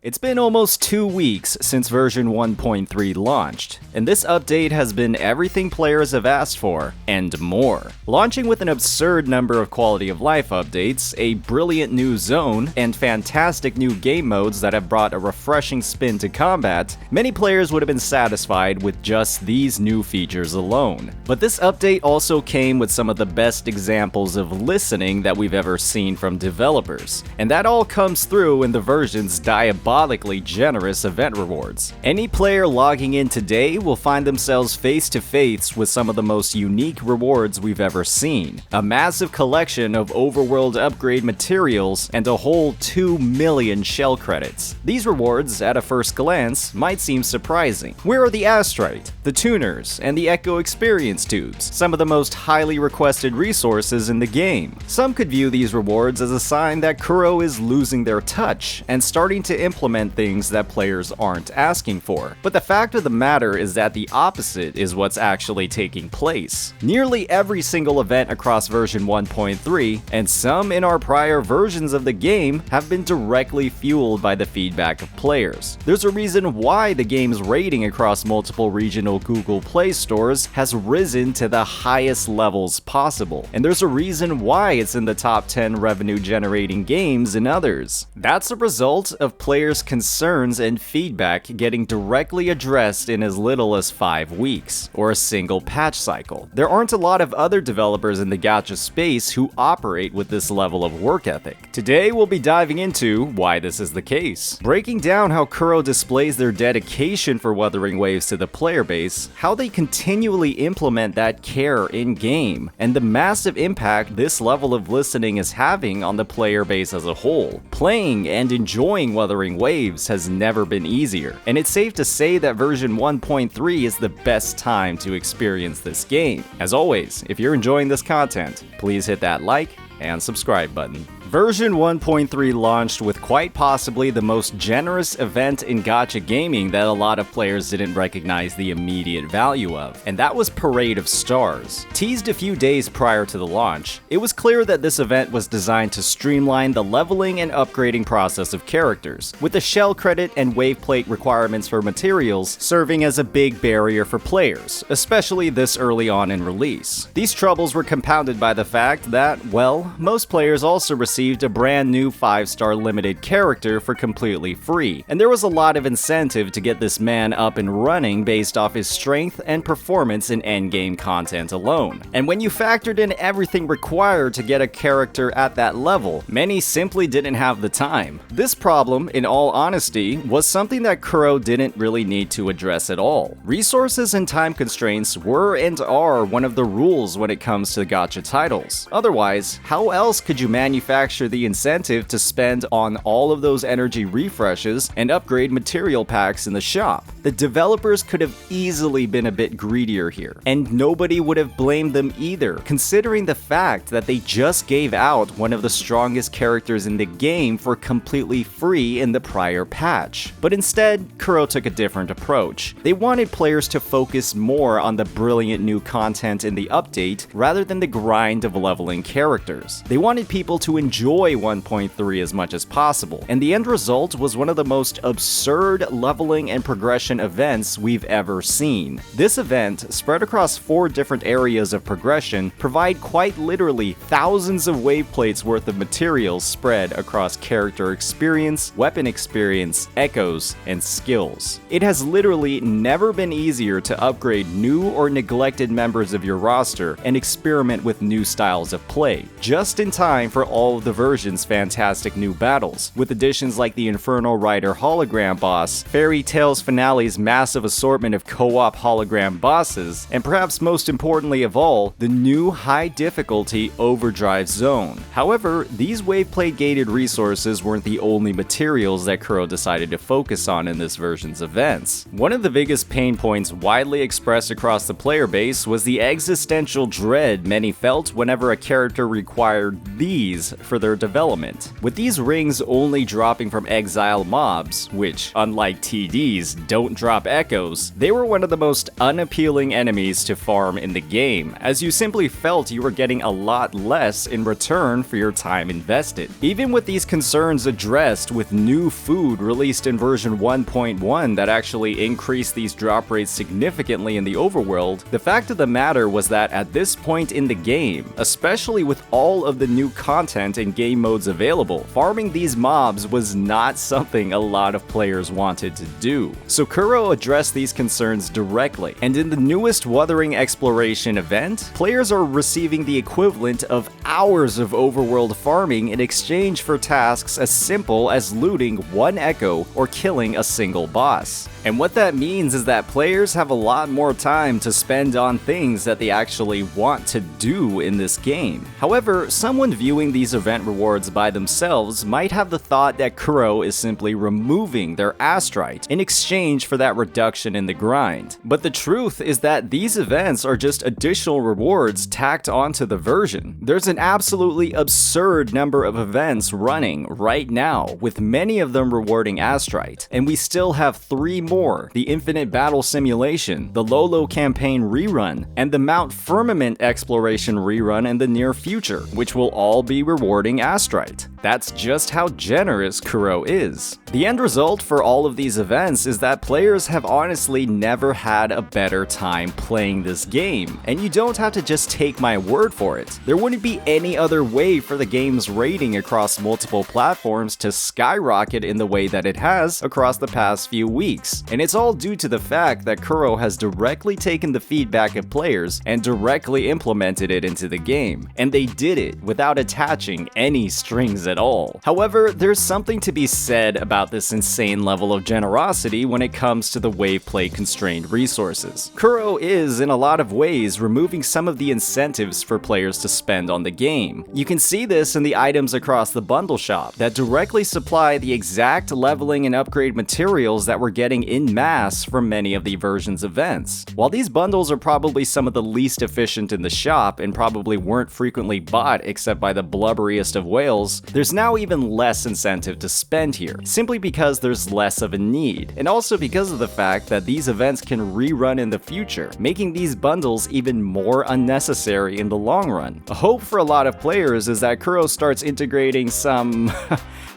It's been almost 2 weeks since version 1.3 launched, and this update has been everything players have asked for, and more. Launching with an absurd number of quality of life updates, a brilliant new zone, and fantastic new game modes that have brought a refreshing spin to combat, many players would have been satisfied with just these new features alone. But this update also came with some of the best examples of listening that we've ever seen from developers, and that all comes through in the version's diabolically generous event rewards. Any player logging in today will find themselves face to face with some of the most unique rewards we've ever seen. A massive collection of overworld upgrade materials and a whole 2 million shell credits. These rewards, at a first glance, might seem surprising. Where are the Astrite, the Tuners, and the Echo Experience Tubes, some of the most highly requested resources in the game? Some could view these rewards as a sign that Kuro is losing their touch and starting to implement things that players aren't asking for. But the fact of the matter is that the opposite is what's actually taking place. Nearly every single event across version 1.3, and some in our prior versions of the game, have been directly fueled by the feedback of players. There's a reason why the game's rating across multiple regional Google Play stores has risen to the highest levels possible, and there's a reason why it's in the top 10 revenue-generating games in others. That's a result of players' concerns and feedback getting directly addressed in as little as 5 weeks, or a single patch cycle. There aren't a lot of other developers in the gacha space who operate with this level of work ethic. Today we'll be diving into why this is the case, breaking down how Kuro displays their dedication for Wuthering Waves to the player base, how they continually implement that care in-game, and the massive impact this level of listening is having on the player base as a whole. Playing and enjoying Wuthering Waves has never been easier, and it's safe to say that version 1.3 is the best time to experience this game. As always, if you're enjoying this content, please hit that like and subscribe button. Version 1.3 launched with quite possibly the most generous event in gacha gaming that a lot of players didn't recognize the immediate value of, and that was Parade of Stars. Teased a few days prior to the launch, it was clear that this event was designed to streamline the leveling and upgrading process of characters, with the shell credit and wave plate requirements for materials serving as a big barrier for players, especially this early on in release. These troubles were compounded by the fact that, well, most players also received a brand new 5-star limited character for completely free, and there was a lot of incentive to get this man up and running based off his strength and performance in endgame content alone. And when you factored in everything required to get a character at that level, many simply didn't have the time. This problem, in all honesty, was something that Kuro didn't really need to address at all. Resources and time constraints were and are one of the rules when it comes to gacha titles. Otherwise, how else could you manufacture the incentive to spend on all of those energy refreshes and upgrade material packs in the shop? The developers could have easily been a bit greedier here, and nobody would have blamed them either, considering the fact that they just gave out one of the strongest characters in the game for completely free in the prior patch. But instead, Kuro took a different approach. They wanted players to focus more on the brilliant new content in the update rather than the grind of leveling characters. They wanted people to enjoy 1.3 as much as possible, and the end result was one of the most absurd leveling and progression events we've ever seen. This event, spread across 4 different areas of progression, provide quite literally thousands of wave plates worth of materials spread across character experience, weapon experience, echoes, and skills. It has literally never been easier to upgrade new or neglected members of your roster and experiment with new styles of play, just in time for all of the version's fantastic new battles, with additions like the Infernal Rider hologram boss, Fairy Tail's finale's massive assortment of co-op hologram bosses, and perhaps most importantly of all, the new high difficulty Overdrive Zone. However, these waveplate gated resources weren't the only materials that Kuro decided to focus on in this version's events. One of the biggest pain points widely expressed across the player base was the existential dread many felt whenever a character required these for for their development, with these rings only dropping from exile mobs, which, unlike TDs, don't drop echoes. They were one of the most unappealing enemies to farm in the game, as you simply felt you were getting a lot less in return for your time invested. Even with these concerns addressed with new food released in version 1.1 that actually increased these drop rates significantly in the overworld, the fact of the matter was that at this point in the game, especially with all of the new content and game modes available, farming these mobs was not something a lot of players wanted to do. So Kuro addressed these concerns directly, and in the newest Wuthering Exploration event, players are receiving the equivalent of hours of overworld farming in exchange for tasks as simple as looting one echo or killing a single boss. And what that means is that players have a lot more time to spend on things that they actually want to do in this game. However, someone viewing these event rewards by themselves might have the thought that Kuro is simply removing their astrite in exchange for that reduction in the grind. But the truth is that these events are just additional rewards tacked onto the version. There's an absolutely absurd number of events running right now, with many of them rewarding astrite, and we still have 3 more: the Infinite Battle Simulation, the Lolo Campaign rerun, and the Mount Firmament Exploration rerun in the near future, which will all be rewarding astrite. That's just how generous Kuro is. The end result for all of these events is that players have honestly never had a better time playing this game, and you don't have to just take my word for it. There wouldn't be any other way for the game's rating across multiple platforms to skyrocket in the way that it has across the past few weeks. And it's all due to the fact that Kuro has directly taken the feedback of players and directly implemented it into the game. And they did it without attaching any strings at all. However, there's something to be said about this insane level of generosity when it comes to the wave play constrained resources. Kuro is, in a lot of ways, removing some of the incentives for players to spend on the game. You can see this in the items across the bundle shop that directly supply the exact leveling and upgrade materials that we're getting in mass from many of the version's events. While these bundles are probably some of the least efficient in the shop and probably weren't frequently bought except by the blubberiest of whales, there's now even less incentive to spend here, simply because there's less of a need, and also because of the fact that these events can rerun in the future, making these bundles even more unnecessary in the long run. A hope for a lot of players is that Kuro starts integrating some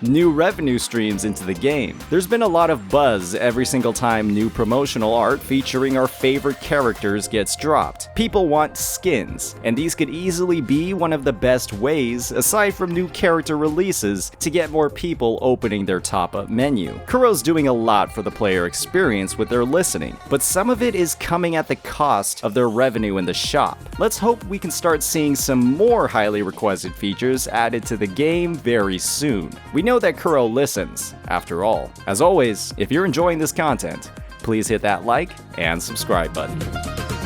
new revenue streams into the game. There's been a lot of buzz every single time new promotional art featuring our favorite characters gets dropped. People want skins, and these could easily be one of the best ways, aside from new character releases, to get more people opening their top-up menu. Kuro's doing a lot for the player experience with their listening, but some of it is coming at the cost of their revenue in the shop. Let's hope we can start seeing some more highly requested features added to the game very soon. We know that Kuro listens, after all. As always, if you're enjoying this content, please hit that like and subscribe button.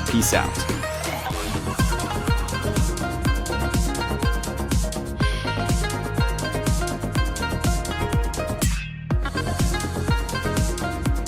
Peace out.